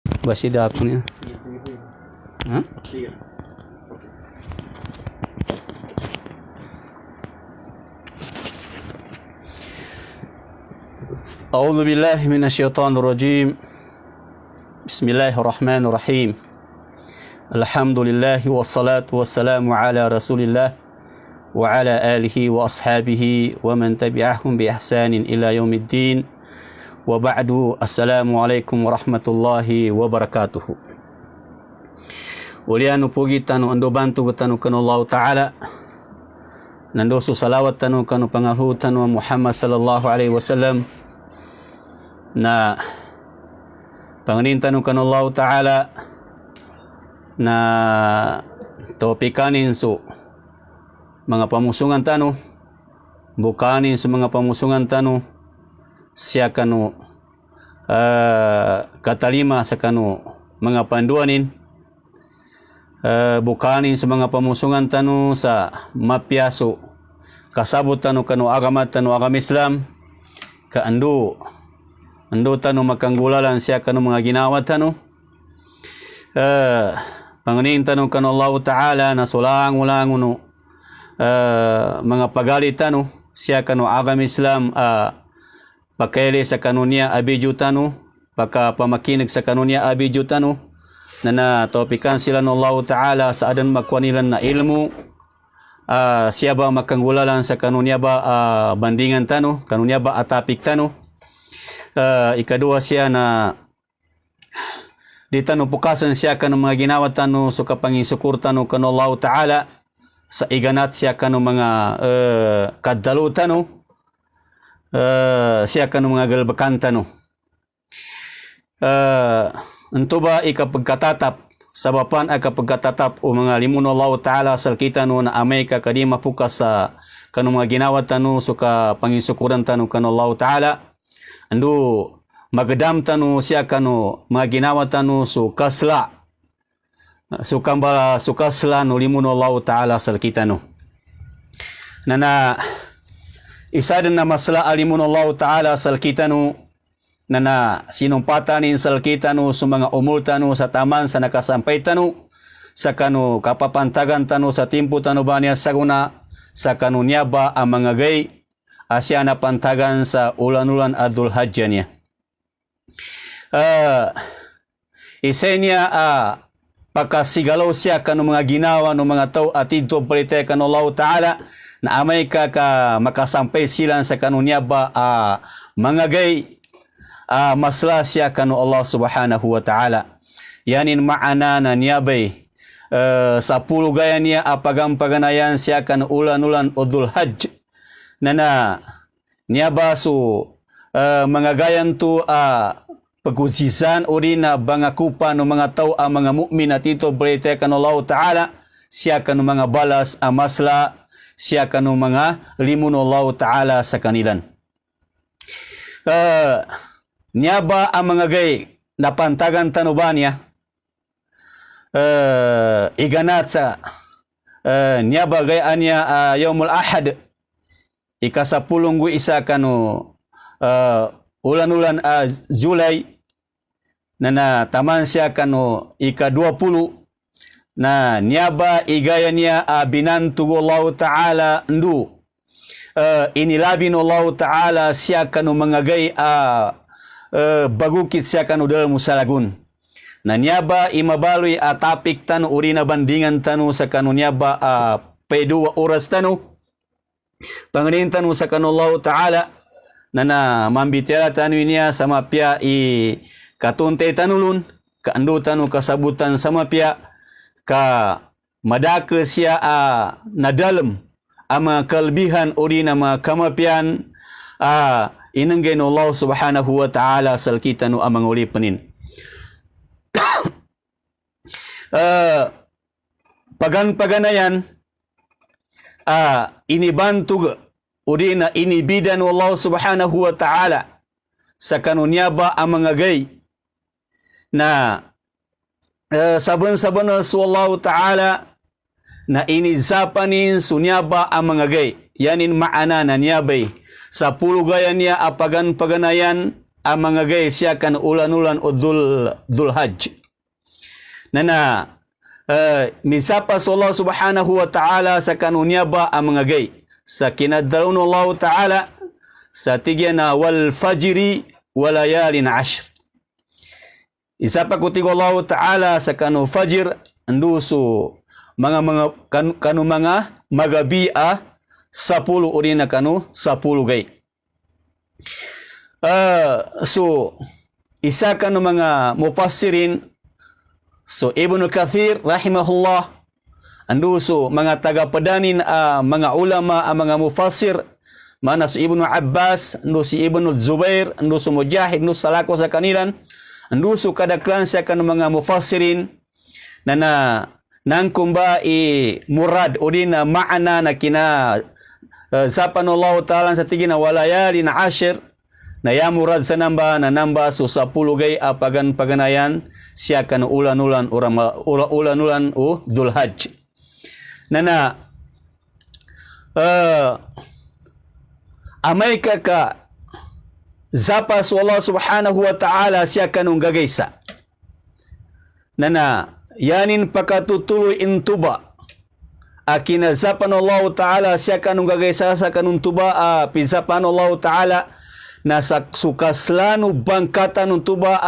Basida ako niya. Ha? أعوذ بالله من الشيطان الرجيم. بسم الله الرحمن الرحيم. الحمد لله والصلاة والسلام على رسول الله وعلى آله وأصحابه ومن تبعهم بإحسان إلى يوم الدين وبعد. السلام عليكم ورحمة الله وبركاته. Ulianu pugi tanu ando bantu tanu kanu Allah Ta'ala. Nandosu salawat tanu kanu pangahu tanu Muhammad sallallahu alaihi wasallam. Na panganin tanu kanu Allah Ta'ala na topikanin su mga pamusungan tanu, bukanin su mga pamusungan tanu siya kanu katalima sa kanu mga panduanin, bukanin sa mga pamusungan tanu sa mapyaso kasabot tanu kanu agama Islam kaandu tanu makanggulalan siya kanu mga ginawa tanu panganin tanu kanu Allah Ta'ala na sulang-ulang uno mga pagalit tanu siya kanu agama Islam pakaili sa kanunya abiju tanu paka pamakinig sa kanunya abiju tanu na topikan sila ng Allah Ta'ala sa adan makwanilan na ilmu siya ba makanggulalan sa kanunya ba bandingan tanu kanunya ba atapik tanu. Ikadua siya na di tanu pukasan siya kanu mga ginawa tanu suka pangisukur tanu kanu Allah Ta'ala sa iganat siya kanu mga kaddalu tanu siya kanu mga galbakan tanu entuba ikapagkatatap sabapan ikapagkatatap o mga limun Allah Ta'ala sal kita no na amay ka kadima pukas sa kanu mga ginawa tanu suka pangisukuran tanu kanu Allah Ta'ala andu magadam tanu siya kanu mga ginawa tanu su kasla su kasla no limun Allah Ta'ala sal kita no nana isa din na masla alimun Allah Ta'ala sal kita no nana sinumpatanin sal kita no su mga umul tanu sa taman sa nakasampay tanu sa kanu kapapantagan tanu sa timpo tanu baniya saguna sa kanu nyaba ang mga gay asya na pantagan sa ulan-ulan Adul Hajjah niya. Isa niya pagkasigalaw siya kanu mga ginawa no mga tao at ito palite kanu Allah Ta'ala na amay ka makasampay silang sa kanu niya ba mga gay masla siya kanu Allah Subhanahu wa Ta'ala. Yanin maana na niya bay sa pulo gaya niya apagampaganayan siya kanu ulan-ulan Adul Hajj nana niya ba su mga gayan tu pagkusisan uri na bangakupa no mga tao ang mga mu'min at ito balite kanu Allah Ta'ala siya kanu mga balas amasla siya kanu mga limun Allah Ta'ala sa kanilan. Niya ba ang mga gay napantagan tanuba niya iganat sa niya ba gayaan niya Yawmul Ahad ikasapulong isa kanu ulan-ulan Julay na taman siya kanu ika-20 na niyaba igaya niya binantugo Allah Ta'ala ndu inilabin Allah Ta'ala siya kanu mga gay bagukit siya kanu dalam musalagun na niyaba imabaloy atapik tanu urina bandingan tanu sa kanu niyaba pedua oras tanu panganin tanu sa kanu Allah Ta'ala na mambitera tanu niya sama pia katunte tanulun kaandu tanu kasabutan sama pia ka madakil siya na dalam ama kalbihan uri na mga kamapian inanggain Allah Subhanahu wa Ta'ala sal kita no amang uli panin paganayan inibantug uri na inibidan Allah Subhanahu wa Ta'ala sa kanunya ba ang mga gay na saban-saban sa Allah Ta'ala na inizapanin sunyaba ang mga gay yanin maana na niyabay sa pulugayan niya apagan paganayan amangagay siya kan ulan-ulan o Dhul-Hajj. Nana misapa sa Allah subhanahu wa ta'ala sa kanunya ba amangagay sa kinadalun Allah ta'ala sa tigyan na wal fajri walayalin ashr. Isapa ko tigo Allah ta'ala sa kanu fajr anduso mga magabi'a 10 uri na kanu 10 gay. So isa kanu mga mufassirin, so Ibnu Kathir rahimahullah anduso mga tagapadanin mga ulama mga mufassir mana si Ibnu Abbas, anduso si Ibnu Zubair, anduso Mujahid, anduso salako sa kanilan, anduso kadaklan sa kanu mga mufassirin na nangkumba murad o din na maana na kina zapan Allah ta'ala sa tigina walayali na ashir na ya murad sa namba na namba so 10 gay paganayan siya kan ulan-ulan o Dhul-Hajj. Amay ka zapa so Allah subhanahu wa ta'ala siya kanong gagaysa. Yanin pakatutuloy intuba akina zapan Allah ta'ala siya kanong gagaysa sa kanong tuba pizapan Allah ta'ala na sa sukaslano bangkatan ng tuba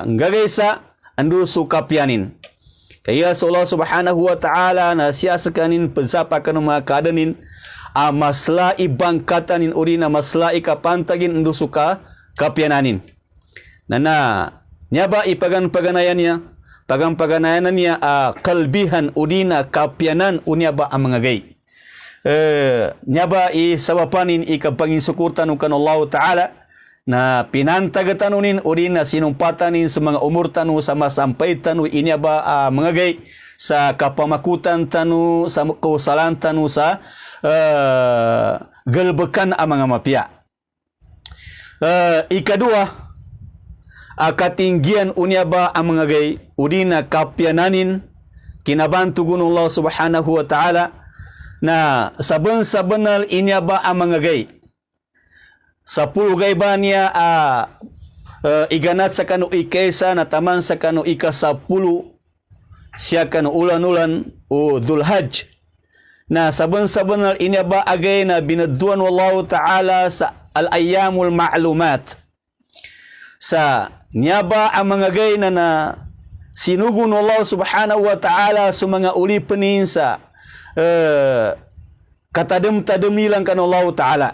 gagaysa andu sukapyanin. Kaya sa Allah subhanahu wa ta'ala na siya sa kanin pizapa kanong mga kadanin maslai bangkatanin uri na maslai kapantagin andu suka kapyananin. Niya ba paganayan niya paganayanan niya kalbihan udina kapyanan unya ba ang mga gay. Niya ba sabapanin ikapangin sukurtan kan Allah Ta'ala na pinantagatanunin udina sinumpatanin sa mga umur tanu sa masampay tanu inya ba mga gay sa kapamakutan tanu sa kausalan tanu sa galbakan ang mga mapya. Ikadua katinggian unya ba ang mga gay udina kapyananin kinabantu gun Allah subhanahu wa ta'ala na saban-sabanal inya ba ang mga gay 10 gay ba niya iganat sa kanu ikesa na taman sa kanu ika-10 siya kanu ulan-ulan o Dhul-Hajj na saban-sabanal inya ba agay na binaduan Allah ta'ala sa al-ayyamul ma'lumat sa niyaba ang mga gay na sinugun Allah subhanahu wa ta'ala sa mga uli penin sa katadam-tadam nilang kan Allah ta'ala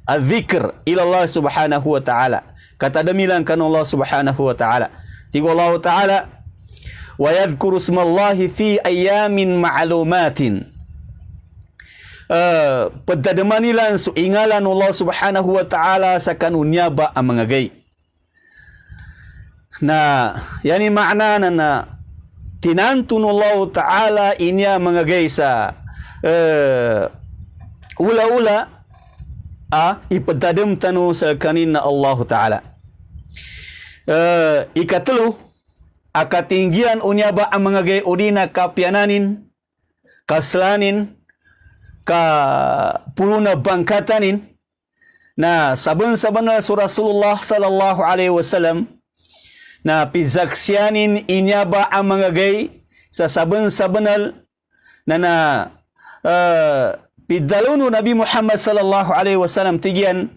al-dhikr ila Allah subhanahu wa ta'ala katadam nilang kan Allah subhanahu wa ta'ala tigo Allah ta'ala wa yadhkuru ismallahi fi ayamin ma'lumatin pagdadaman nilang so ingalan Allah subhanahu wa ta'ala sa kanunya ba ang mga gay na yani makna na tinantun Allah Ta'ala inya mga gay sa ula-ula ipadadam tanu sa kanin na Allah Ta'ala. Ikatlo akatinggian unya ba ang mga gay udina kapyananin kaslanin ka puluna bangkatanin na saban-saban na Rasulullah sallallahu alaihi wasallam na pizaksyanin inya ba ang mga gay sa saban-sabanal na pidalunu Nabi Muhammad sallallahu alaihi wasallam tigyan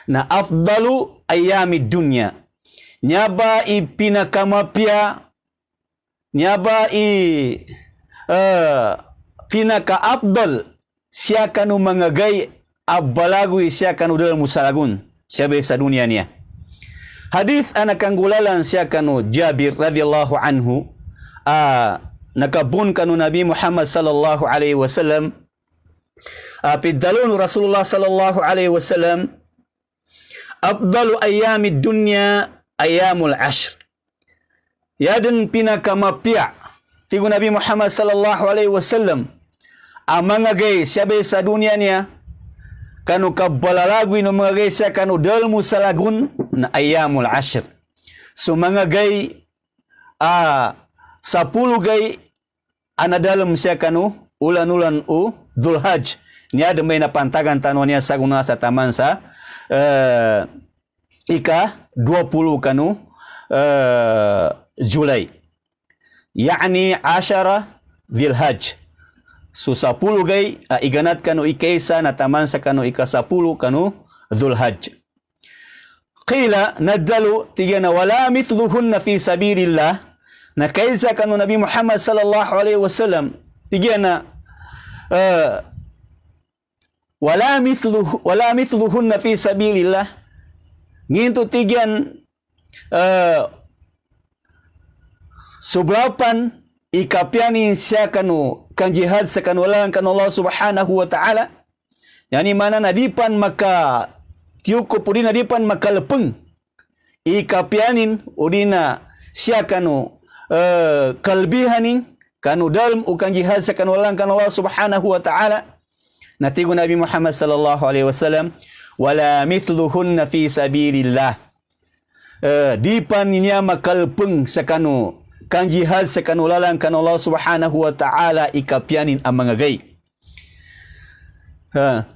na afdalu ayamid dunya nya ba ipinakamapya nya ba pinaka-afdal siya kanu mga gay abalagoy siya kanu dalam musalagun siya sa dunia niya. Hadith anak kanggulalan siya kanu Jabir radhiyallahu anhu nakabun kanu Nabi Muhammad sallallahu alaihi wasallam pidalun Rasulullah sallallahu alaihi wasallam afdalu ayyamid dunya ayyamul ashr yadan pinakamapya tigo Nabi Muhammad sallallahu alaihi wasallam mga gay siya sa dunia niya kanu kabalalagwi no mga gay siya kanu dalmu salagun na ayyamul ashr. So mga gay 10 gay anadalam siya kanu ulan-ulan o Dhul-Hajj niya may napantagan tano niya sa guna sa taman sa ika 20 kanu Julai. Yani 10 Dhulhajj. So 10 gay iganat kanu ikaisa na taman sa kanu ika 10 kanu Dhulhajj. Qila nadalu tigana wala mithluhunna fi sabilillah. Na kaisa kanu Nabi Muhammad sallallahu alaihi wasallam tigana wala mithluhunna fi sabilillah. Ngintu tigan subrapan ikapianin siya kanu kan jihad sa kanulang kan Allah subhanahu wa ta'ala. Yani mana nadipan maka tiuko pudina nadipan maka lepeng ikapianin udina siya kanu kalbihanin kanu dalam ukan jihad sa kanulang kan Allah subhanahu wa ta'ala. Natigo Nabi Muhammad sallallahu alaihi wasallam wala mithluhunna fi sabilillah. Dipan niya makalpeng sa kanu kan jihad sa kanulalang kan Allah subhanahu wa ta'ala ikapianin ang mga gay.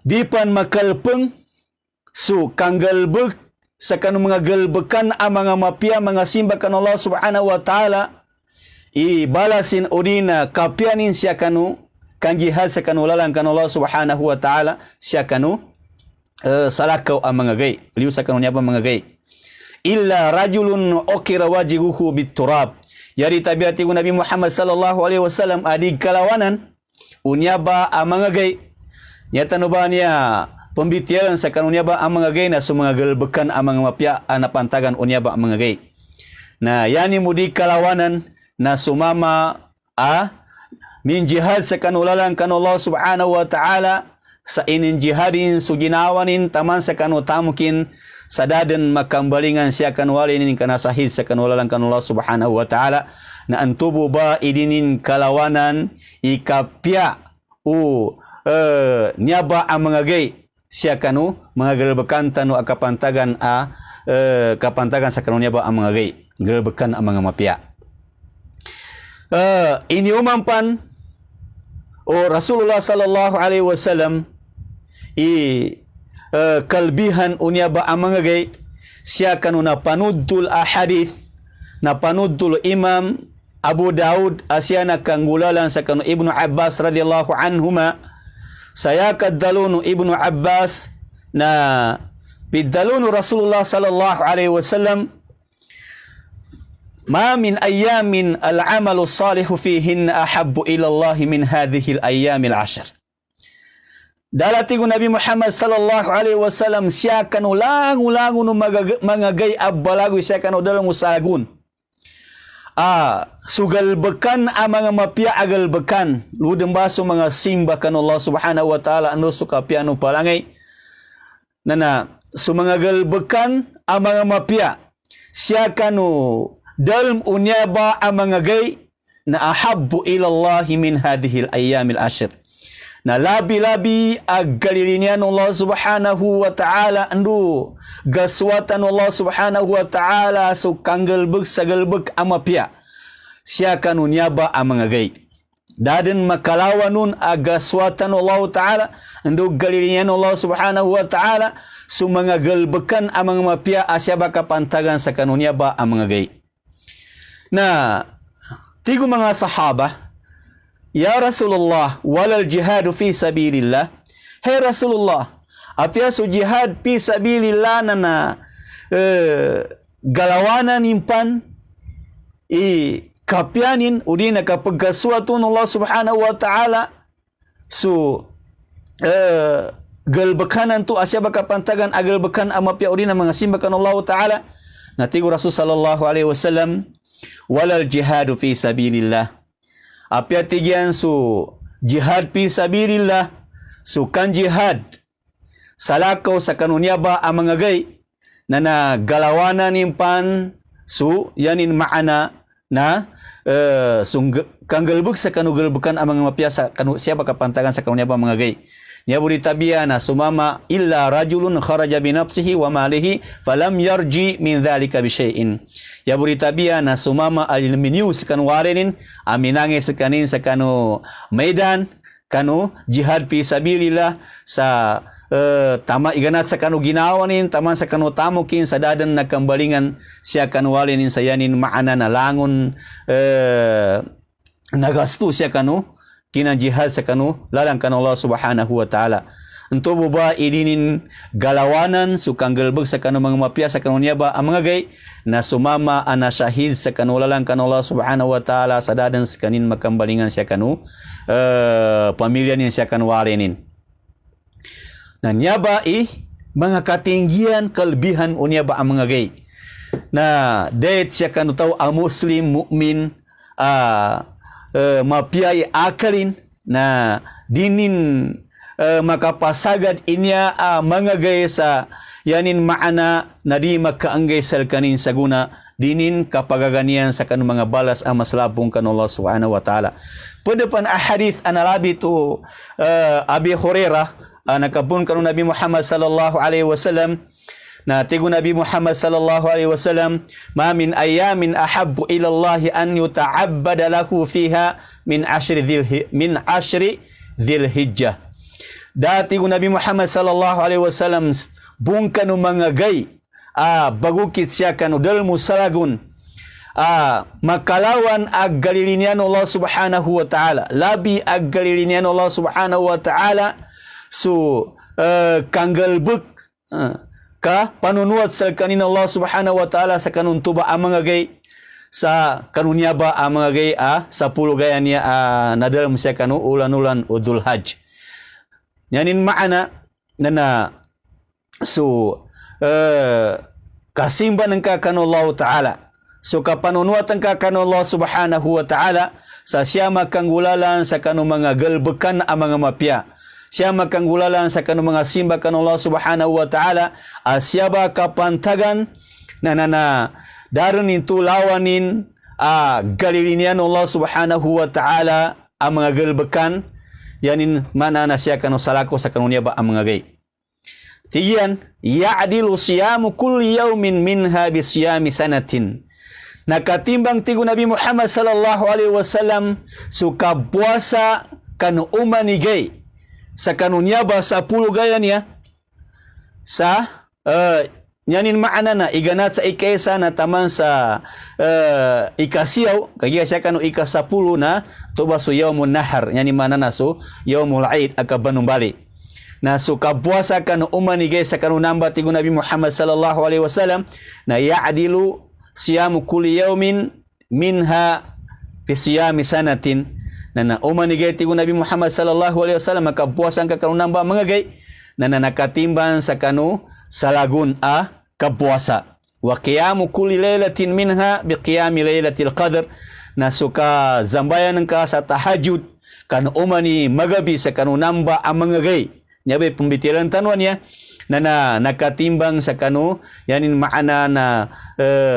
Dipan makalpeng so kang galbek sa kanu mga galbekan ang mga mapia mga simba kan Allah subhanahu wa ta'ala ibalasin udina kapianin siya kanu kan jihad sa kanulalang kan Allah subhanahu wa ta'ala siya kanu salakaw ang mga gay. Liu sa kanu niya pa mga gay. Illa rajulun ukira wajihuhu biturab. Jadi tabiati Nabi Muhammad sallallahu alaihi wasallam adig kalawanan unyaba ang mga gay. Nyata no ba niya pembitiran sa kanunya ba ang mga gay na mga galbekan ang mga mapya anapantagan unyaba ang mga gay. Na yani mudi kalawanan na sumama min jihad sa kanulalang kan Allah subhanahu wa ta'ala sa inin jihadin suginawanin taman sa kanu tamukin sadaden makambalingan siya kanwalin kanasahid sa kanulalang kan Allah subhanahu wa ta'ala na antubo ba idinin kalawanan ikapya nyaba ang mga gay siya kanu mga galbekan tanu akapantagan kapantagan sa kanu nyaba ang mga gay galbekan ang mga mapya. Ini umampan Rasulullah sallallahu alaihi wasallam kalbihan unyaba ang mga gay siya kanu na panuddul ahadith na panuddul Imam Abu Daud asya na kanggulalan sa kanu Ibnu Abbas radhiyallahu anhuma saya kadalunu Ibnu Abbas na bidalunu Rasulullah sallallahu alaihi wasallam ma min ayamin al-amalu salihu fihin ahabbu ila Allah min hadhihi al-ayamil 10. Dalatigo Nabi Muhammad sallallahu alaihi wasallam siya kanu langu-langu no mga gay abbalagu siya kanu dalang usagun. Sugalbekan ang mga mapya agalbekan ludeng baso mga simba kan Allah subhanahu wa ta'ala ando suka piano palangay nana mga galbekan ang mga mapya siya kanu dalam unyaba ang mga gay na ahabbu ilallahi min hadihil ayyamil 10. Na labi-labi aggalilinian Allah subhanahu wa ta'ala andu gaswatan Allah subhanahu wa ta'ala so kanggalbeg sagalbeg amapya siya kanu nyaba ang mga gay. Daden makalawanun agaswatan Allah ta'ala andu galilinian Allah subhanahu wa ta'ala so mga galbekan ang mga mapya asya baka pantagan sa kanu nyaba ang mga gay. Na tigo mga sahaba ya Rasulullah walal jihadu fi sabilillah. Hey Rasulullah apya su jihad fi sabilillah na galawanan impan kapianin udina kapagkaswatun Allah subhanahu wa ta'ala su galbekanan tu asya baka pantagan agalbekan amapya udina mga simbakan Allah ta'ala. Natigo Rasul sallallahu alaihi wasallam walal jihadu fi sabilillah. Apya tigian su jihad fi sabilillah su kan jihad salakaw sa kanunya ba ang mga gay na galawanan impan su yanin maana na kanggalbuk sa kanugalbukan ang mga mapya sa kanu siya kapantagan sa kanunya ba mga gay. Nya buri tabiya na sumama illa rajulun kharaja bi nafsihi wa malihi falam yarji min dhalika bi syai'in. Ya buri tabiya na sumama alminiu sekan warenin aminange sekanin sekanu medan kanu jihad fi sabilillah sa tama iganat sa kanu ginawanin taman sa kanu tamukin sa dadan na kambalingan siya kanu walinin sayanin maana na langon nagastu siya kanu kina jihad sa kanu lalang kanu Allah subhanahu wa ta'ala. Untuk buba idinin galawanan sukang gelbeg sa kanu mga mapya sa kanu niya ba ang mga gay na sumama ana syahid sa kanu lalang kanu Allah subhanahu wa ta'ala sa dadan sa kanin makambalingan siya kanu pamilya niya siya kanu walinin. Na niya ba mga katinggian kelebihan unya ba ang mga gay na dahil siya kanu tahu ang muslim mukmin mapiyai akalin na dinin makapasagad inya mga gay sa yanin maana na di makaanggay sa kanin saguna dinin kapagaganian sa kanu mga balas ang maslapong kanu Allah subhanahu wa ta'ala. Pada pan ahadith analabi tu Abi Hurairah nakabun kanu Nabi Muhammad sallallahu alaihi wasallam na tigu Nabi Muhammad sallallahu alaihi wasallam ma min ayamin ahabbu ila Allah an yuta'abbada lahu fiha min ashri dhil hijjah. Dati ko Nabi Muhammad sallallahu alaihi wasallam bungkanu mga gay bagukit siya kanu dal musalagun makalawan ag galilinian Allah subhanahu wa ta'ala labi ag galilinian Allah subhanahu wa ta'ala so kanggalbuk ka panunuat sa kanin Allah subhanahu wa ta'ala sa kanun tuba ang mga gay sa kanunya ba ang mga gay sa pulo gaya niya nadalam siya kanu ulan-ulan udul hajj. Yanin maana na so kasimba ng kakano Allah Ta'ala. So kapanunuatan kakano Allah Subhanahu wa Ta'ala sa siya makanggulalan sa kanu mga galbekan ang mga mapya. Siya makanggulalan sa kanu mga simba kanu Allah Subhanahu wa Ta'ala siya ba kapantagan na darin itu lawanin galilinian Allah Subhanahu wa Ta'ala ang mga galbekan yanin mana na siya kanu salako sa kanunya ba ang mga gay. Tiyan, ya'dilu siyamu kulli yawmin minha bi siyami sanatin. Nakatimbang tigo Nabi Muhammad sallallahu alaihi wasallam suka puasa kanu umani gay sa kanunya ba sa pulo gaya niya sa yanin maana na iganat sa ikaysa na taman sa ikasiyaw kaya siya kanu ikasapulu na tuba so yawmun nahar yanin maana na so yawmul eid akabanung bali na so kapuasa kanu umanigay sa kanu namba tigo Nabi Muhammad sallallahu alaihi wasallam na ya'dilu siyamu kulli yawmin minha bi siyami sanatin na umanigay tigo Nabi Muhammad sallallahu alaihi wasallam kapuasa kanu namba mga gay na nakatimbang sa kanu salagun kapuasa wa qiyamu kulli lailatin minha bi qiyami lailatil qadr na suka zambayan ka sa tahajud kan umani magabi sa kanu namba ang mga gay nyabe pembitiran tanwan niya na nakatimbang sa kanu yanin maana na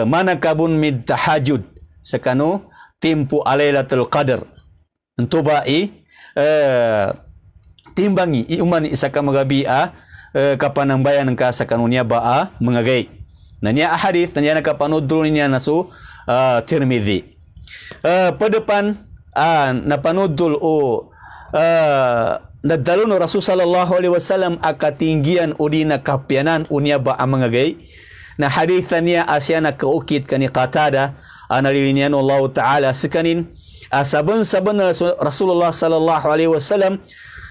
manakabun mid tahajud sa kanu timpu lailatul qadr entuba timbangi umani isa ka magabi kapanambayan ng ka sa kanunya ba mga gay. Na niya ahadith na niya nakapanudro niya na so Tirmidhi. Padapan napanudol nadalo no Rasul sallallahu alaihi wasallam akatinggian udi na kapyanan unya ba ang mga gay. Na hadith niya asya na kaukit kani Qatada analilinian Allah Ta'ala sekanin saban Rasulullah sallallahu alaihi wasallam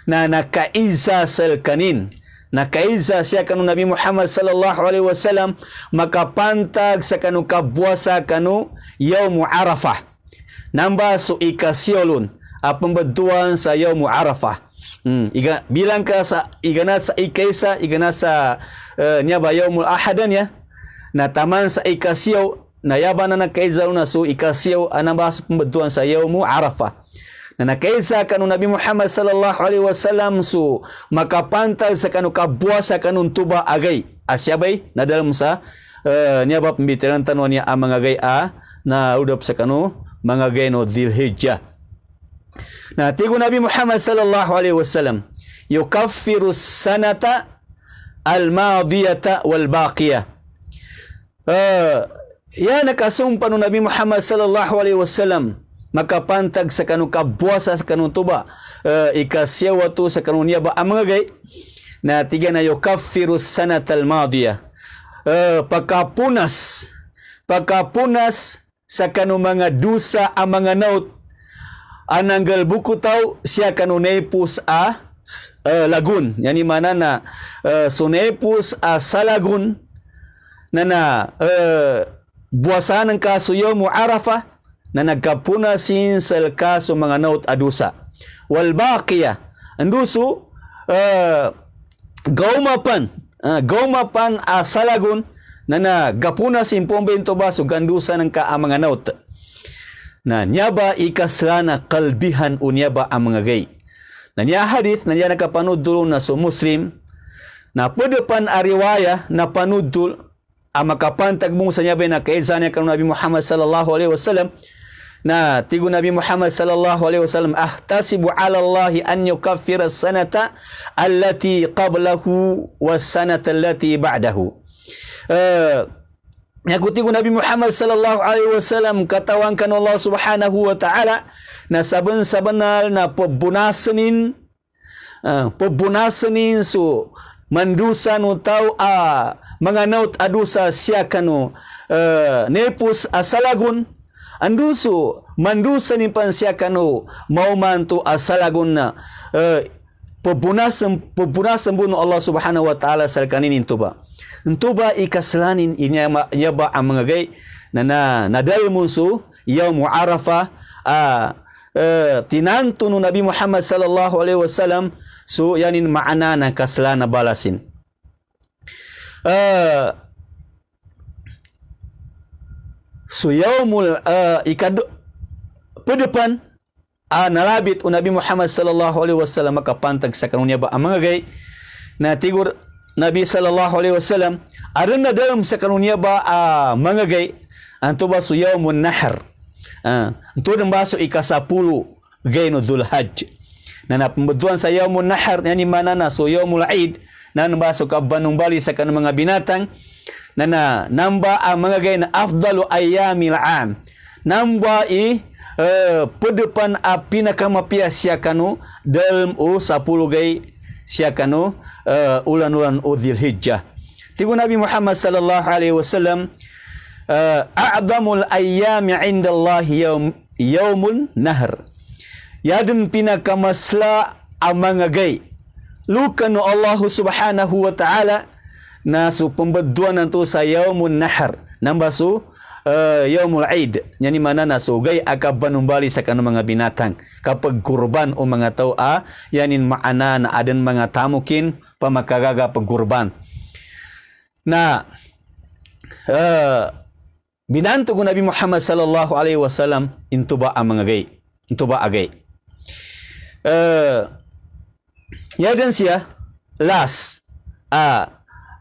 na nakaiza sel kanin nakaiza siya kanu Nabi Muhammad sallallahu alaihi wasallam makapantag sa kanu kabuasa kanu yaum Arafah namba so ikasiolun pembetuan sa yaum Arafah bilang ka sa iganat sa ikaisa iganat sa niya ba yaumul ahadan ya na taman sa ikasiyaw na yaba na nakaiza na so ikasiyaw namba so pembetuan sa yaum Arafah na nakaisa kanu Nabi Muhammad sallallahu alaihi wasallam su makapantag sa kanu kabuasa kanu tuba agay asyabay na dalam sa niya ba pembitiran tanwa niya ang mga gay na udap sa kanu mga gay no Dhul-Hijjah na tigo Nabi Muhammad sallallahu alaihi wasallam yukaffiru sanata al-madiyata wal-baqiyah ya nakasumpa no Nabi Muhammad sallallahu alaihi wasallam makapantag sa kanu kabuasa sa kanu tuba ikasyawa tu sa kanu niya ba ang mga gay na tiga na yukaffiru sanatal madiyah pagkapunas sa kanu mga dusa ang mga naut ananggal buku tau siya kanu nepus lagun yani mana na sunepus salagun na buwasan ng kaso yomu Arafah na nagkapunasin sa kaso mga naut adusa wal baqiyah andusu gaumapan salagun na nagapunasin pombento ba so gandusa ng mga naut na nyaba ikaslana kalbihan unyaba ang mga gay na niya hadith na niya nakapanood na so Muslim na pwede ariwaya na panudul ang makapantag mong sa niya na kaizan niya kanong Nabi Muhammad sallallahu alaihi wasallam na tigo Nabi Muhammad sallallahu alaihi wasallam ahtasibu ala Allah an yukaffira as-sanata allati qablahu was-sanata allati ba'dahu Nakutigo Nabi Muhammad sallallahu alaihi wasallam katawangkan Allah subhanahu wa ta'ala na saban-sabanal na pabunasanin so mandusa no tao mga naut adusa siya kano nepus asalagun anduso mandusa ni pan siya kano maumanto asalagun na pabunasan buno Allah subhanahu wa ta'ala sa kaninin tuba Ntuba ikaslanin inya ba ang mga gay na nadal munso yaum Arafah tinanto no Nabi Muhammad sallallahu alaihi wasallam so yanin maana ng kaslan na balasin so yaumul pedepan nalabit o Nabi Muhammad sallallahu alaihi wasallam makapantag sa kanunya ba ang mga gay na tigur Nabi sallallahu alaihi wasallam aron na dalam sa kanunya ba mga gay anto ba so yaumun nahr anto nang baso ikasapulu gay no Dhul-Hajj na napambuduan sa yaumun nahr yani manana so yaumul Eid na baso kabanong bali sa kanang mga binatang na namba ang mga gay na afdalu ayyamil am namba pedepan pinakamapia siya kanu dalam o 10 gay siya kanu ulan-ulan o Dhul-Hijjah. Tigo Nabi Muhammad sallallahu alaihi wasallam a'damul ayyami 'inda Allah yaumun nahr. Yadun pinakamasla ang mga gay. Lukano Allah subhanahu wa ta'ala na su pembaduan nanto sa yaumun nahr. Nambasu yaumul Eid yani mana na sugay akabanumbali sa kanang mga binatang kapag kurban o mga tao yanin maana na adan mga tamukin pamakagaga pagkurban na binanto ko Nabi Muhammad sallallahu alaihi wasallam intuba ang mga gay intuba agay yadan siya las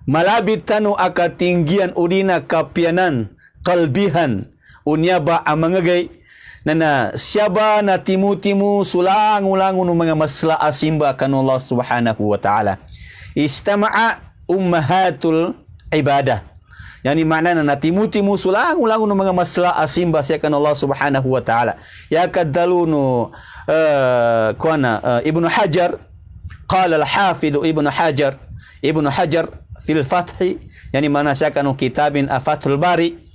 malabit tano akatinggian udina kapianan kalbihan unya ba ang mga gay na siya ba na timu-timu sulang-ulang ng mga masla asimba kanu Allah subhanahu wa ta'ala istama'a ummahatul ibadah yani makna na timu-timu sulang-ulang ng mga masla asimba siya kanu Allah subhanahu wa ta'ala ya kadalu no Ibnu Hajar qala al-hafidh Ibnu Hajar fil Fath yani mana siya kanu kitabin Fathul Bari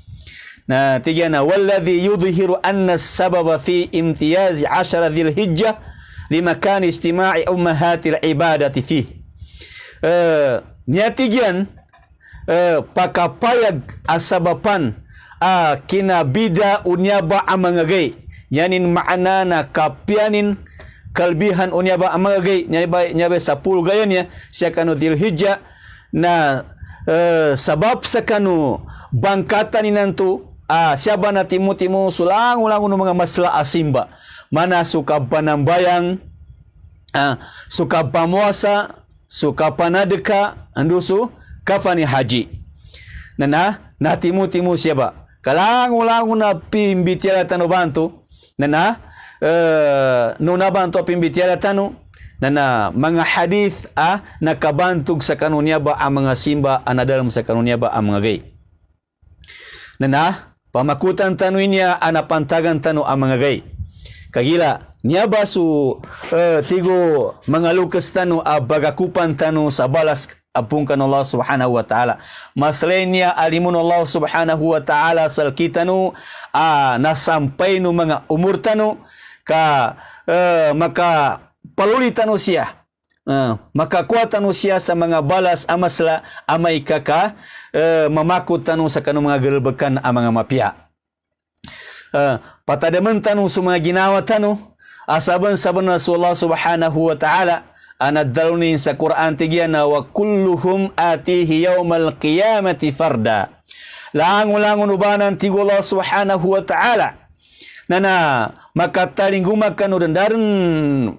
na tigana walladhi yudhiru anna as-sababa fi imtiyaz 10 Dhul-Hijjah limakan istima'i ummahatil ibadati fi nyatigian pakapayag asabapan kinabida unyaba ang mga gay yanin maana na kapianin kalbihan unyaba ang mga gay nyabe sa 10 gayon niya siya kanu Dhul-Hijjah na sabab sa kanu bangkatan ninanto siya ba na timu-timu sulang-ulang ng mga masla asimba mana suka panambayang suka pamuasa suka panadeka andusu kafani haji na timu-timu siya ba kalang-ulang na pimbitiara tano bantu na nabanto pimbitiara tano na mga hadith nakabantog sa kanunya ba ang mga simba anadalam sa kanunya ba ang mga gay na pamakutan tano niya anapantagan tano ang mga gay Kagila niya ba su tigo mangalukas tanu bagakupan tanu sa balas apung kan Allah subhanahu wa ta'ala. Masalahnya alimun Allah subhanahu wa ta'ala sal kitanu nasampai nu mga umur tanu ka maka paluli tanu siya. Maka kuatan usia sa mga balas amasla amay kaka mamakot tanu sa kanong mga gelbekan ang mga mapia. Patadaman tanu sa mga ginawa tanu asaban-saban na Allah subhanahu wa ta'ala anaddalunin sa Quran tigyan wa kulluhum atihi yawmal qiyamati farda. Langun-langun ubanan tigo Allah subhanahu wa ta'ala nana makataling gumakan udun dadan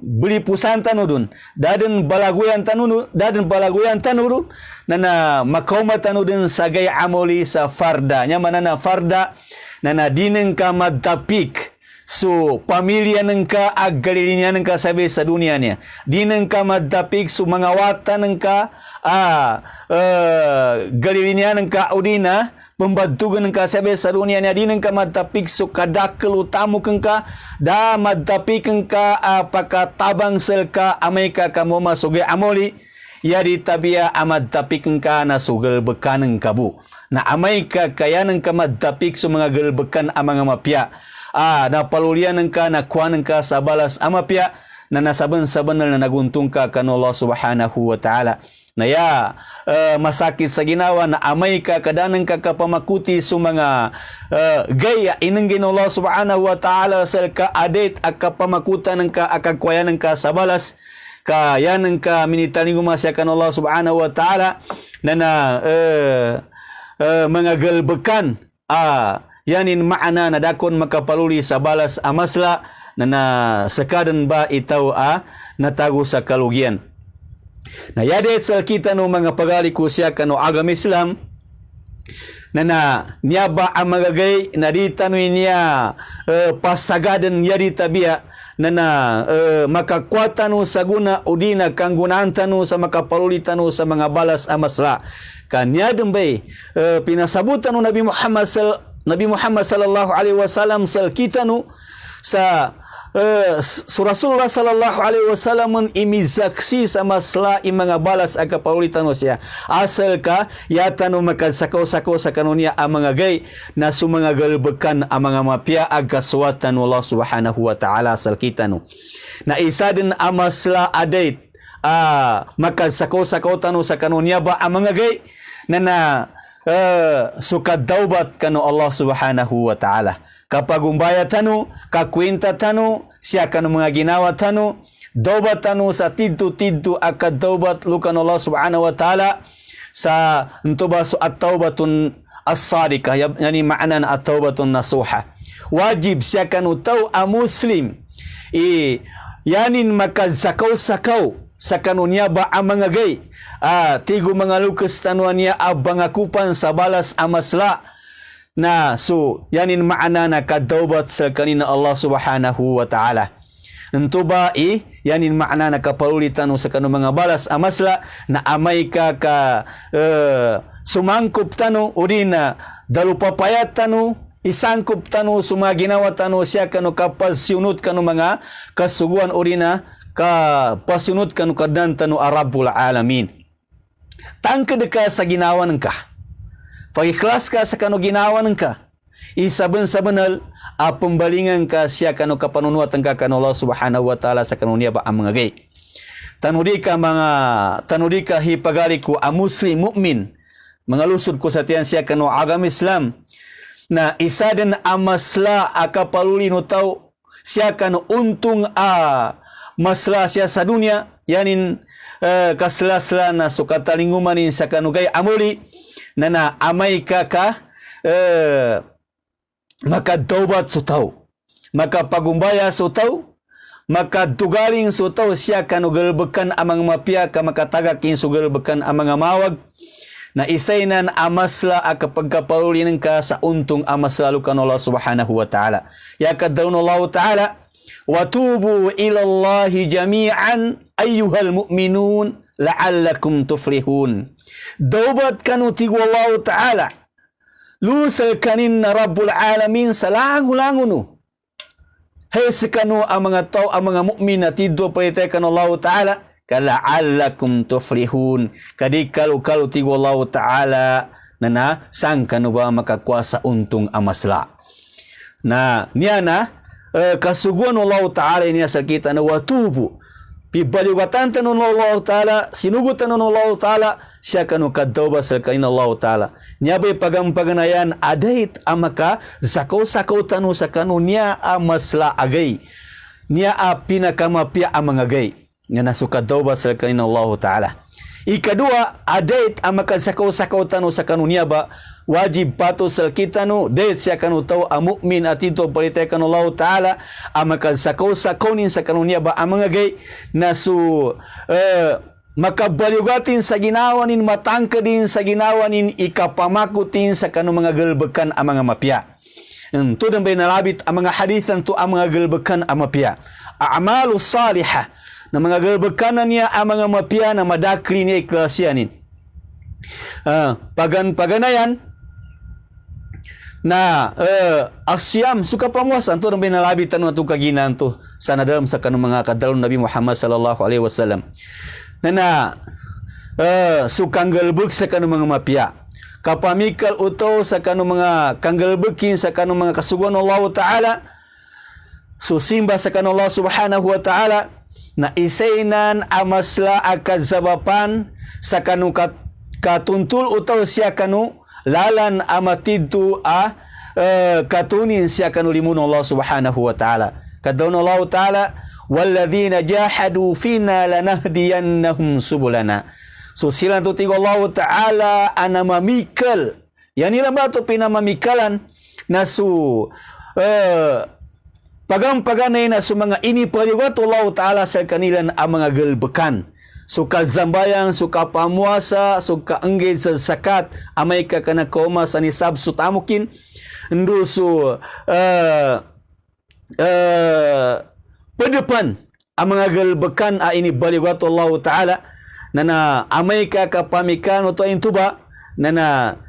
beli pusan tanudun dadan balaguyan tanudun nana makauma tanudun sagay amoli sa farda nya manana farda nana dineng ka madapik so pamilya nengka agalilinya nengka sabi sa dunia niya dineng ka madapik so mga wata nengka galilinya nengka udina pembantugan nengka sabi sa dunia niya dineng ka madapik so kadakkel utamu kengka da madapik kengka pakatabang selka ameka kamu masuge amoli yadi tabia amadapik kengka na sugel bekaneng kabu na amay ka kaya nang kamadapik sa mga gelbekan ang mga mapya. Na palulian ka na kuan ka sa balas amapya na nasaban-saban na naguntong ka kano Allah subhanahu wa ta'ala. Na ya masakit sa ginawa na amay ka kadanang ka kapamakuti sa mga gaya inanggin Allah subhanahu wa ta'ala sa ka-adit at kapamakutan ng ka akagkwayan ng ka sa balas. Kaya ng ka minitaling umasya kano Allah subhanahu wa ta'ala na mga gelbekan yanin maana na dakon makapaluli sa balas amasla na sekadan ba itaw natago sa kalugian na yadet sa kita no mga pagali ko siya kano agam Islam na niya ba ang magagay na di tanoy niya pasagadan yari tabiya na makakwatan no sa guna o di na kanggunaan tano sa makapaluli tano sa mga balas amasla kanya dembay pinasabutan no Nabi Muhammad sallallahu alaihi wasallam sal kitanu sa Rasulullah sallallahu alaihi wasallam imizaksi sa masla mga balas aga paulitan siya asal ka yatano makagsakaw-sakaw sa kanunya ang mga gay na sumanga galbekan ang mga mapya aga suwatan Allah subhanahu wa ta'ala sal kitanu na isa din ang masla adait makagsakaw-sakaw tano sa kanunya ba ang mga gay na sukad daubat kano Allah subhanahu wa ta'ala kapag umbaya tano kakwenta tano siya kano mga ginawa tano daubat tano sa tidto akad daubat lukan Allah subhanahu wa ta'ala sa ntuba so at-taubatun as-sadiqah yani ma'ana na at-taubatun nasuha wajib siya kano tao a muslim yanin makazakaw-sakaw sa kanunya ba ang mga gay tigo mga lukas tanuan niya abangakupan sa balas amasla na so yanin maana na kadaubat sa kanina Allah subhanahu wa ta'ala nto ba yanin maana na kapalulitan sa kanu mga balas amasla na amay ka sumangkop tano urina dalupapayat tano isangkop tano sumaginawa tano siya kanu kapasiunot kanu mga kasuguan urina pasunod kanu kadan tanu Rabbul Alamin tangkad ka sa ginawa ng ka pag-ikhlas ka sa kanu ginawa ng ka isaban-sabanal pembalingan ka siya kanu kapanunuatan ka kanu Allah subhanahu wa ta'ala sa kanunya ba ang mga gay tanudi ka hipagali ko a muslim mu'min mga lusod ko sa tiyan siya kanu agam Islam na isa din amasla akapaluli no tao siya kanu untong masla siya sa dunia yanin kasla-sla na sukatalingumanin sa kanugay amuli na amay ka makadaubat sa tao makapagumbaya sa tao makadugaling sa tao siya kanugalbekan amang mapya ka makatagakin sugalbekan amang mawag na isaynan amasla akapagkapaulinan ka sa untong amasla lukan Allah subhanahu wa ta'ala yakadaw Allah ta'ala وَتُوبُوا إِلَى اللَّهِ جَمِيعًا أَيُّهَا الْمُؤْمِنُونَ لَعَلَّكُمْ تُفْلِحُونَ دوبت كانوا تيغو الله تعالى لوسل كانين رب العالمين سلانغو hay sakanu ang mga tao ang mga mukmin na tiddo palite kan Allah Ta'ala kala'allakum tuflihun kadi kalau tigo Allah Ta'ala na sang kanu ba makakuasa untung amasla na niya na kasuguan Allah Ta'ala ini asal kita na watubu pibalugatan tanun Allah Ta'ala sinugutan ng Allah Ta'ala siya kanu kadawba sa kain Allah Ta'ala niya ba'y pagampaganayan adait amaka sakaw tanu sa kanu niya amasla agay niya pinakamapya amangagay nga nasuka dawba sa kain Allah Ta'ala ikadua adait amaka sakaw tanu sa kanu niya ba wajib pato sa kita no dahil siya kanu tao ang mu'min at ito palitay kanu Allah Ta'ala ang makasakaw nin sa kanunya ba ang mga gay na makabalugatin sa ginawa nin matangka din sa ginawa nin ikapamakutin sa kanu mga galbakan ang mga mapya ito din ba'y nalabit ang mga hadithan to ang mga galbakan ang mapya a'malu salihah na mga galbakan na niya ang mga mapya na madakli niya iklasyanin paganayan na asyam suka pamuasan to nang binalabi tanong atong kaginan to sana dalam sa kanang mga kadalon Nabi Muhammad sallallahu alaihi wasallam na sukang galbuk sa kanang mga mapya kapamikal uto sa kanang mga kanggalbukin sa kanang mga kasuguan Allah Ta'ala susimba sa kanang Allah Subhanahu wa Ta'ala na isainan amasla akazabapan sa kanang katuntul utaw siya kanu lalan amatidtu katunin siya kanu limun Allah Subhanahu wa Ta'ala kadawon Allah Ta'ala walladzina jahadu fina lanahdiyannahum subulana so sila tu tigo Allah Ta'ala anamamikal yani lang ba ito pinamamikalan na pagang-paganay na mga inipaliwat Allah Ta'ala sa kanilang ang mga galbakan suka zambayang, suka pamuasa, suka engage sa zakat, amay ka kana koma sa nisab sutamukin, nduso pedepan ang mga galbakan ini baliwat Allah Ta'ala na amay ka kapamikan ito intuba na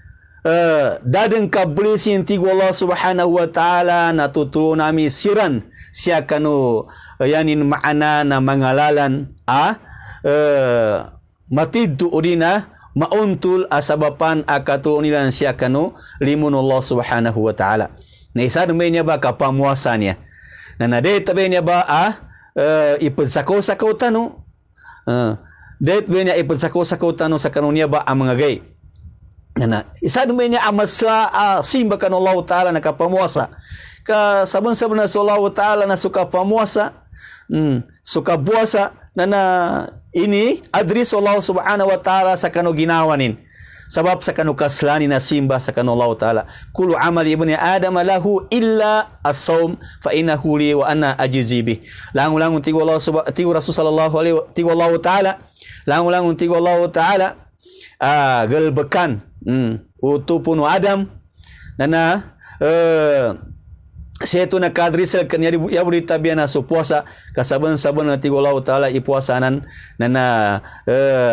dadeng kablisin tigo Allah Subhanahu wa Ta'ala na tuturo nami siran siya kanu yanin maana na mangalalan matiddu udina mauntul asabapan akatu nilan siya kanu limun Allah Subhanahu wa Ta'ala na isa naman niya ba kapamuasa niya na naday tabi niya ba ipagsakaw-sakaw tanu dahit ba niya ipagsakaw-sakaw tanu sa kanu niya ba ang mga gay na isa naman niya amasla simba kanu Allah Ta'ala na kapamuasa ka saban-saban na sa Allah Ta'ala na suka pamuasa suka buasa na ini adris Allah Subhanahu wa Ta'ala sa kanu ginawanin sabab sa kanu kaslanin na simba sa kanu Allah Ta'ala kullu amali ibni adam lahu illa as-sawm fa innahu li wa ana ajzi bih langulang tigo Allah tigo Rasul sallallahu alaihi tigo Allah Ta'ala langulang tigo Allah Ta'ala galbakan utupuno Adam na siya ito nakadrisal kanya yaburita biya na puasa kasaban-saban na tigo Allah Ta'ala ipuasanan na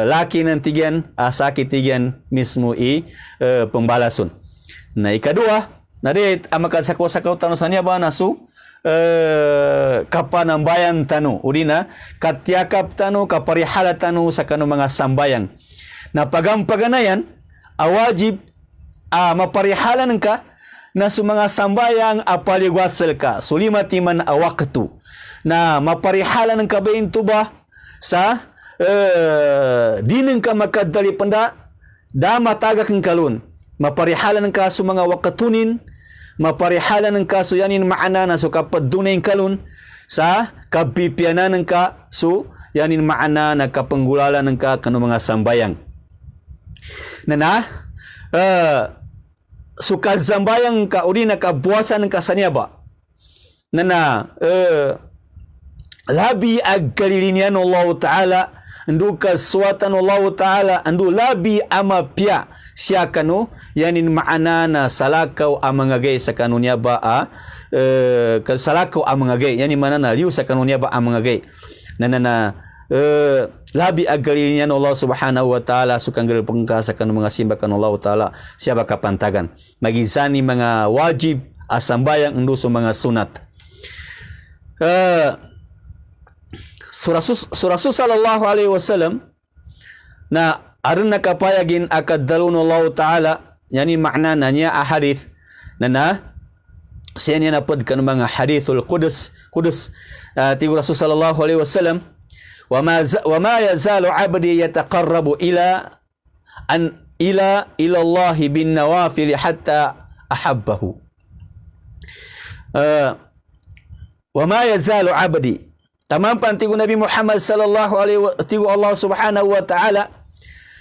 laki ng tigyan sakit tigyan mismo pembalasun na ikadua na rin ang makasakaw-sakaw tanu sa niya ba nasu kapanambayan tanu urina katyakap tanu kaparihala tanu sa kanu mga sambayang na pagampaganayan awajib maparihalan ka na sa mga sambayang apaligwatsal ka sulimati man awaktu na maparihala ng kabayin tuba sa dineng ka makadali panda da matagak ng kalun maparihala ng kaso mga wakatunin maparihala ng kaso yanin maana na so kapadunay ng kalun sa kapipianan ng kaso yanin maana na kapanggulala ng ka kanu mga sambayang suka zambayang ka uri na kabuasan ng kasanya ba na labi ag kalilinian Allah Ta'ala andu kaswatan Allah Ta'ala andu labi amapya siya kanu yanin maana na salakaw ang mga gay sa kanunya ba salakaw ang mga gay yanin maana na liw sa kanunya ba ang mga gay labi agalinian Allah Subhanahu wa Ta'ala sukang galpangka sa kanong mga simba kan Allah Ta'ala siya ba kapantagan magizani mga wajib asambayang undo sa mga sunat Surah sallallahu alaihi wasallam na arun nakapayagin akad dalunallahu ta'ala, yani makna nanya ahadith na siya niya napod kan mga hadithul Qudus tigo Rasul sallallahu alaihi wasallam, wa ma yazalu abdi yataqarrabu ila Allah bin nawafil hatta ahabbahu. Wa ma yazalu abdi, tamampan tigo Nabi Muhammad sallallahu alaihi tigo Allah subhanahu wa ta'ala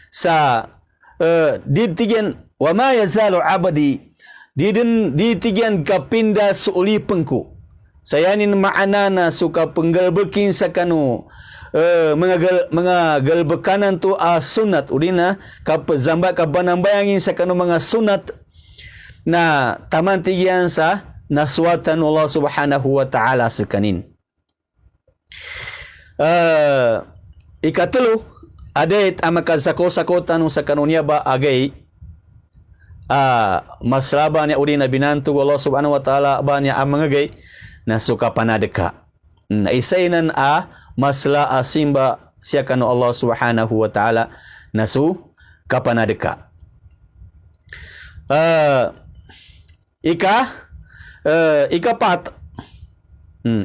sa ditigen wa ma yazalu abdi ditigen kapinda suulipengku sayanin ma'anana suka penggalbekin sa kanu mga galbekanan tu sunat udina kapazamba kabanambayangin sa kanu mga sunat na tamantigian sa naswatan Allah subhanahu wa ta'ala sekanin. Ikatulu adait amakazako-sakotan sa kanunya ba agay maslaba niya uli na binantu Allah subhanahu wa ta'ala ba niya amangagay na suka panadeka na isainan masla asimba siya kanu Allah subhanahu wa ta'ala na su kapanadeka.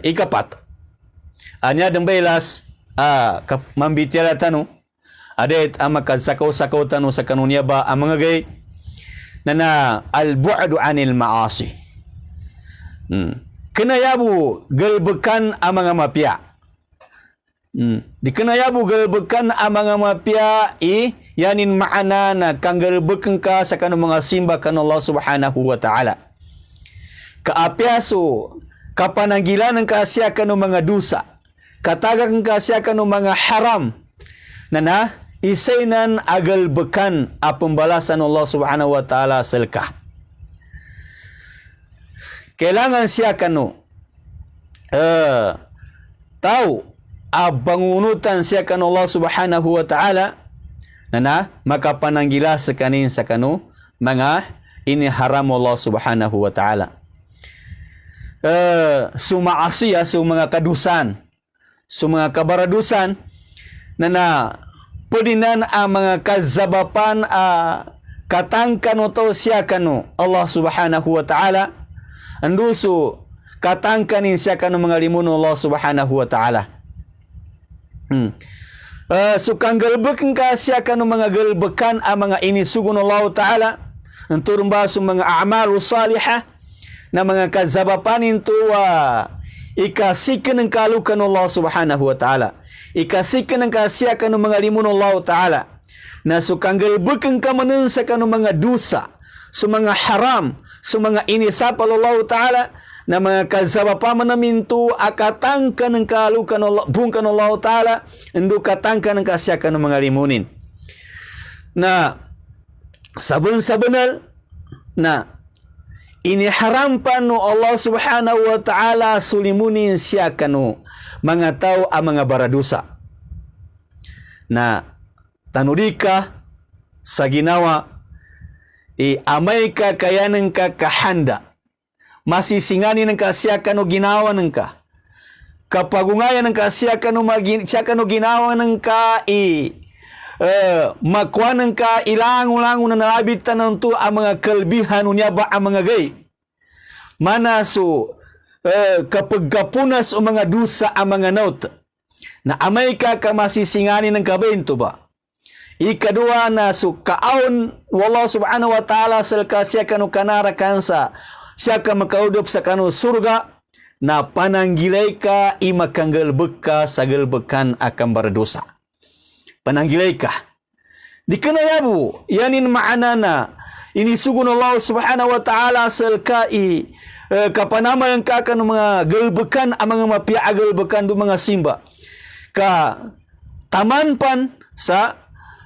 Ikapat anya dembailas mambitiala tanu adait amakazako-sako tanu sa kanunya ba amangagay na al-bu'du anil ma'asi. Kenayabu galbekan ang mga mapya. Di kenayabu galbekan ang mga mapya yanin maana na kang galbekan ka sa kanong mga simba kan Allah subhanahu wa ta'ala. Kaapyaso kapananggilan ng kasya kanong mga dusa. Katagang kasya kanong mga haram na isainan agal bekan pembalasan Allah subhanahu wa ta'ala selka. Kailangan siya kanu tahu bangunutan siya kanu Allah subhanahu wa ta'ala na makapananggila sekanin sa kanu mga ini haram Allah subhanahu wa ta'ala. Sumaasiya mga kadusan, mga kabaradusan na pudinan ang mga kazabapan katangkan to siya kanu Allah subhanahu wa ta'ala anduso katangkanin siya kanu mga limuno Allah subhanahu wa ta'ala. Sukang galbekan ka siya kanu mga galbekan ang mga inisugun Allah ta'ala anturumba sa mga a'malu salihah na mga kazabapanin to ikasikan ng kalukan Allah subhanahu wa ta'ala. Ikasikan ng kasya kanong mga limun Allah ta'ala na sukang galbekan ka manan sa kanong mga dusa, sa mga haram, sa mga inisapal Allah ta'ala na mga kazabapa manaminto akatangka ng kalukan Allah, bungkan Allah ta'ala ando katangka ng kasya kanong mga limunin na sabon-sabonal na iniharampan no Allah subhanahu wa ta'ala sulimunin siya kanu mga tao ang mga baradusa na tanudika sa ginawa amay ka kayanan ka kahanda masisingani ng kasya kanu ginawa ng ka kapagungayan ng kasya kanu ginawa ng ka makuha ng ka ilangon-langon na nalabit tanong to ang mga kalbihan niya ba ang mga gay manaso kapag kapunas o mga dusa ang mga naut na amay ka masisingani ng kabento ba ikadua na kaon wallahu subhanahu wa ta'ala salka siya kanu kanara kansa siya ka makaudop sa kanu surga na pananggilay ka imakanggalbek ka sa galbekan akan berdosa. Pananggilay ka. Di kanayabu, yanin maana na inisugun Allah subhanahu wa ta'ala salkai kapanamayan ka kan mga galbekan ang mga mapia galbekan do mga simba. Ka tamanpan sa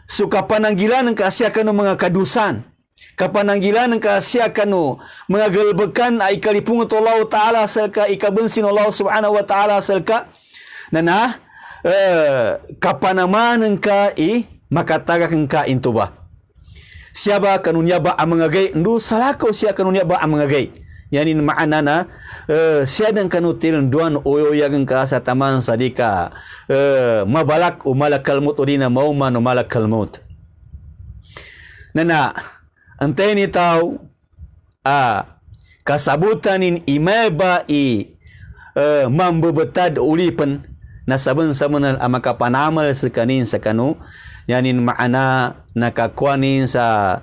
sukapananggilan ng kasya kanu mga kadusan. Kapananggilan ng kasya kanu mga galbekan ay kalipungot Allah ta'ala salka ikabensin Allah subhanahu wa ta'ala salka na kapanaman ka makatagakan ka intuba. Siya ba kanunya ba ang mga gay? Ndu salakaw siya kanunya ba ang mga gay? yanin ma'anana siadang kanu tirin duan oyo yagan ka sa taman sadika mabalak o malakal mut urina mauman o malakal mut nana antay ni tao kasabutanin imeba mambebetad ulipan na saban-saban makapanamal sekanin sakanu yanin ma'ana nakakuanin sa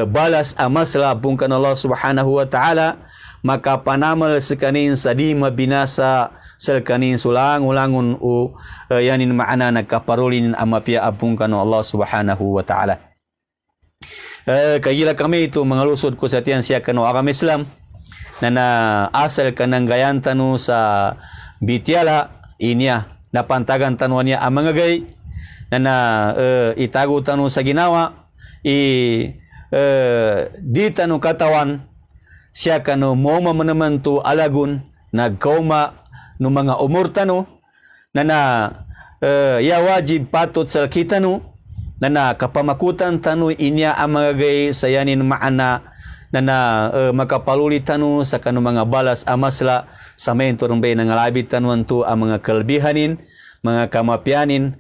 balas amasla bungkan Allah Subhanahu wa taala maka panamal sekanin sa di mabinasa sekanin sulang-ulangun yanin ma'ana nakaparulin amapia abungkan Allah Subhanahu wa taala. Kagila kami itu mengalusod ko sa tiyan siya kanu agama Islam na asal kanang gayan tanu sa bitiala inya napantagan tanuan niya ang mga gay na itago tanu sa ginawa di tanu katawan siya kanu mauma manaman tu alagun nagkauma no mga umur tanu ya wajib patut sa kita nu kapamakutan tanu inya ang mga gay sayanin maana makapaluli tanu sa kanu mga balas amasla sa main turumbay ng alabit tanuan tu ang mga kalbihanin, mga kamapianin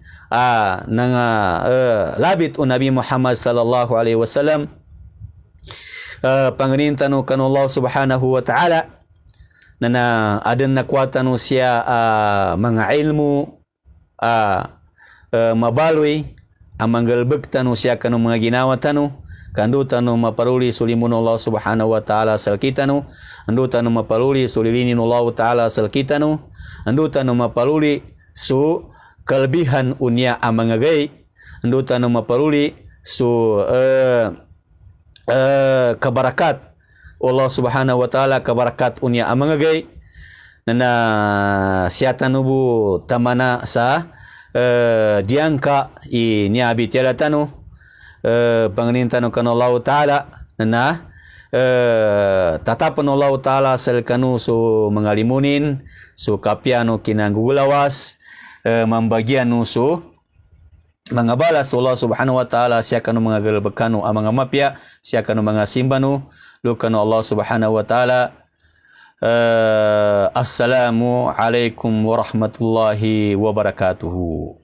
ng labit o Nabi Muhammad sallallahu alaihi wasallam panganin tanu kanu Allah Subhanahu wa ta'ala adan nakuha tanu siya mga ilmu mabaloy ang manggalbag tanu siya kanu mga ginawa tanu kandu tanu maparuli sulimun Allah Subhanahu wa ta'ala sal kitanu andu tanu maparuli sulilinin Allah ta'ala sal kitanu andu tanu maparuli su kalbihan unya amangagay andu tanu maparuli su kabarakat Allah Subhanahu wa ta'ala kabarakat unya amangagay siya tanu bu tamana sa diangka niya bitira tanu panganintan kan Allah Ta'ala tatapan Allah Ta'ala selkanu so mengalimunin so kapiano kinanggulawas membagianu so mengabalas Allah Subhanahu wa Ta'ala siakanu mengagalbekanu amang mapya siakanu mengasimbanu lukanu Allah Subhanahu wa Ta'ala. Assalamu alaikum warahmatullahi wabarakatuh.